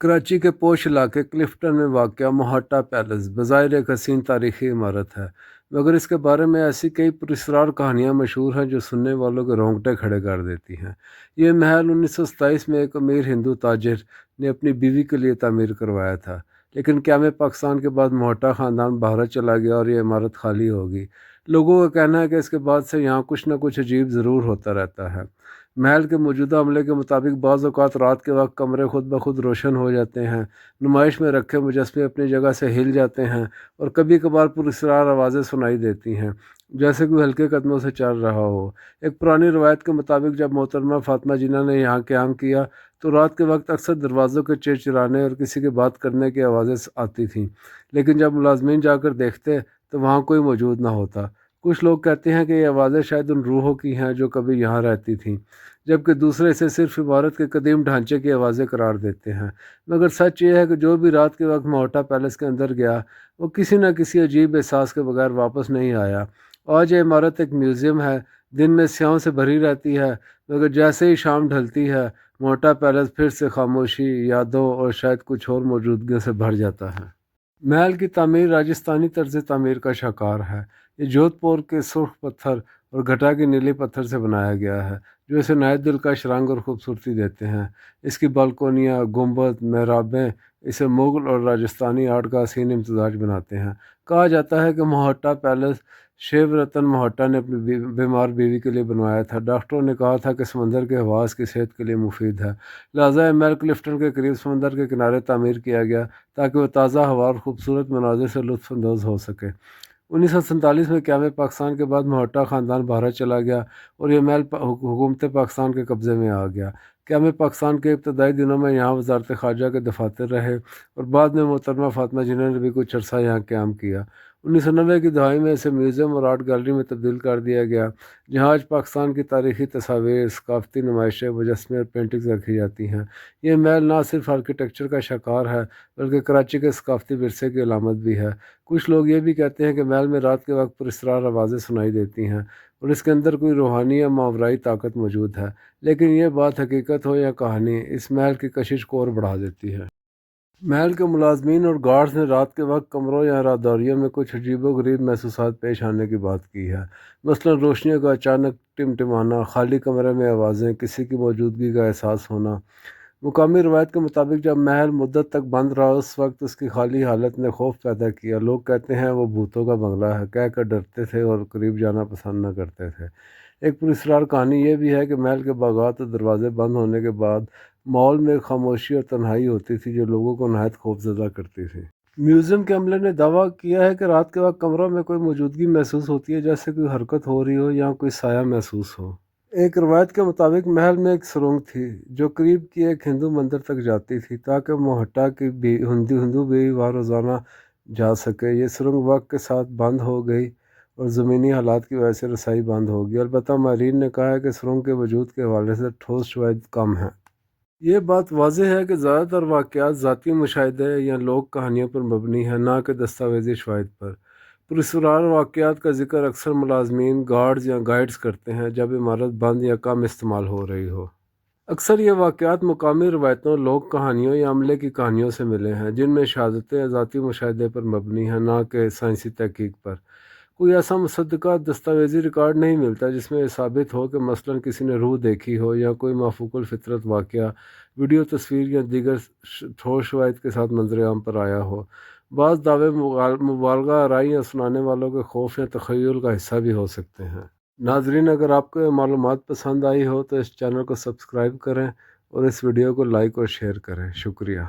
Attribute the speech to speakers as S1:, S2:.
S1: कराची के पोश इलाके क्लिफ्टन में वाक़या मोहट्टा पैलेस बज़ाहिर एक हसीन तारीखी इमारत है, मगर इसके बारे में ऐसी कई पुरस्रार कहानियाँ मशहूर हैं जो सुनने वालों के रोंगटे खड़े कर देती हैं। ये महल 1927 में एक अमीर हिंदू ताजिर ने अपनी बीवी के लिए तामीर करवाया था, लेकिन क़याम पाकिस्तान के बाद मोहट्टा ख़ानदान भारत चला गया और ये इमारत खाली हो गई। लोगों का कहना है कि इसके बाद से यहाँ कुछ न कुछ अजीब ज़रूर होता रहता है। महल के मौजूदा अमले के मुताबिक बाज़ औक़ात रात के वक्त कमरे खुद ब खुद रोशन हो जाते हैं, नुमाइश में रखे मुजस्मे अपनी जगह से हिल जाते हैं और कभी कभार पुरस्रार आवाज़ें सुनाई देती हैं, जैसे कोई हल्के कदमों से चल रहा हो। एक पुरानी रवायत के मुताबिक जब मोहतरमा फ़ातिमा जिन्ना ने यहाँ क़याम किया तो रात के वक्त अक्सर दरवाज़ों के चिड़चिड़ाने और किसी की बात करने की आवाज़ें आती थीं, लेकिन जब मुलाजमीन जाकर देखते तो वहाँ कोई मौजूद ना होता। कुछ लोग कहते हैं कि ये आवाज़ें शायद उन रूहों की हैं जो कभी यहाँ रहती थीं, जबकि दूसरे इसे सिर्फ इमारत के कदीम ढांचे की आवाज़ें करार देते हैं। मगर सच ये है कि जो भी रात के वक्त मोहट्टा पैलेस के अंदर गया वो किसी न किसी अजीब एहसास के बगैर वापस नहीं आया। आज ये इमारत एक म्यूज़ियम है, दिन में स्याहों से भरी रहती है, मगर जैसे ही शाम ढलती है मोहट्टा पैलेस फिर से खामोशी, यादों और शायद कुछ और मौजूदगियों से भर जाता है। महल की तामीर राजस्थानी तर्ज तामीर का शाकार है। ये जोधपुर के सुर्ख पत्थर और घटा के नीले पत्थर से बनाया गया है, जो इसे नहायत दिलकश रंग और खूबसूरती देते हैं। इसकी बालकोनियाँ, गुंबद, मेहराबें इसे मुग़ल और राजस्थानी आर्ट का हसीन इम्तजाज बनाते हैं। कहा जाता है कि मोहट्टा पैलेस शिव रतन मोहट्टा ने अपनी बीमार बीवी के लिए बनवाया था। डॉक्टरों ने कहा था कि समंदर के हवा इसकी सेहत के लिए मुफीद है, लिहाजा महल क्लिफ्टन के करीब समंदर के किनारे तामीर किया गया ताकि वह ताज़ा हवा और खूबसूरत मनाजिर से लुत्फ़अंदोज़ हो सके। 1947 में क़याम पाकिस्तान के बाद मोहट्टा ख़ानदान भारत चला गया और यह महल हुकूमत पाकिस्तान के कब्ज़े में आ गया। क़याम पाकिस्तान के इब्तदाई दिनों में यहाँ वज़ारत ख़ारजा के दफ़ातर रहे और बाद में मोहतरमा फ़ातिमा जिन्ना ने भी कुछ अरसा यहाँ क़याम किया। 1990 की दहाई में इसे म्यूज़ियम और आर्ट गैलरी में तब्दील कर दिया गया, जहाँ आज पाकिस्तान की तारीख़ी तस्वीर, सकाफ़ती नुमाइशें, मुजस्मे और पेंटिंग्स रखी जाती हैं। ये महल ना सिर्फ आर्किटेक्चर का शाकार है, बल्कि कराची के सकाफ़ती विरसे की अलामत भी है। कुछ लोग ये भी कहते हैं कि महल में रात के वक्त पुरस्रार आवाज़ें सुनाई देती हैं और इसके अंदर कोई रूहानी या मावराई ताकत मौजूद है, लेकिन यह बात हकीकत हो या कहानी, इस महल की कशिश को और बढ़ा देती है। महल के मुलाजमीन और गार्ड्स ने रात के वक्त कमरों या राहदारियों में कुछ अजीबोगरीब महसूसात पेश आने की बात की है। मसलन रोशनियों का अचानक टिमटिमाना, खाली कमरे में आवाज़ें, किसी की मौजूदगी का एहसास होना। मुकामी रवायत के मुताबिक जब महल मुद्दत तक बंद रहा उस वक्त उसकी खाली हालत ने खौफ पैदा किया। लोग कहते हैं वो भूतों का बंगला है, कह कर डरते थे और करीब जाना पसंद न करते थे। एक पुरस्कार कहानी ये भी है कि महल के बागात और दरवाजे बंद होने के बाद माहौल में खामोशी और तन्हाई होती थी जो लोगों को नहायत खौफजदा करती थी। म्यूज़ियम के अमले ने दावा किया है कि रात के वक्त कमरों में कोई मौजूदगी महसूस होती है, जैसे कोई हरकत हो रही हो या कोई साया महसूस हो। एक रवायत के मुताबिक महल में एक सुरंग थी जो करीब की एक हिंदू मंदिर तक जाती थी ताकि मोहट्टा की भी हिंदू भी वहाँ रोज़ाना जा सके। ये सुरंग वक्त के साथ बंद हो गई और ज़मीनी हालात की वजह से रसाई बंद हो गई। अलबत्ता माहिरीन ने कहा है कि सुरंग के वजूद के हवाले से ठोस शवाहिद कम हैं। ये बात वाज़ेह है कि ज़्यादातर वाक़यात ज़ाती मुशाहिदे या लोक कहानियों पर मबनी है, ना कि दस्तावेज़ी शवाहिद पर। पुरस्रार वाक़यात का ज़िक्र अक्सर मुलाजमीन, गार्ड्स या गाइड्स करते हैं जब इमारत बंद या कम इस्तेमाल हो रही हो। अक्सर ये वाक़यात मुकामी रवायतों, लोक कहानियों या अमले की कहानियों से मिले हैं, जिनमें शहादतें ज़ाती मुशाहिदे पर मबनी हैं, ना कि साइंसी तहकीक पर। कोई ऐसा मुसद्दक़ा दस्तावेज़ी रिकॉर्ड नहीं मिलता जिसमें ये साबित हो कि मसलन किसी ने रूह देखी हो या कोई माफूकुल फ़ितरत वाक़या वीडियो तस्वीर या दीगर ठोस शवाहिद के साथ मंजर आम पर आया हो। बाज़ दावे मुबालगा आराई या सुनाने वालों के खौफ या तख़य्युल का हिस्सा भी हो सकते हैं। नाज़रीन, अगर आपको ये मालूमात पसंद आई हो तो इस चैनल को सब्सक्राइब करें और इस वीडियो को लाइक और शेयर करें। शुक्रिया।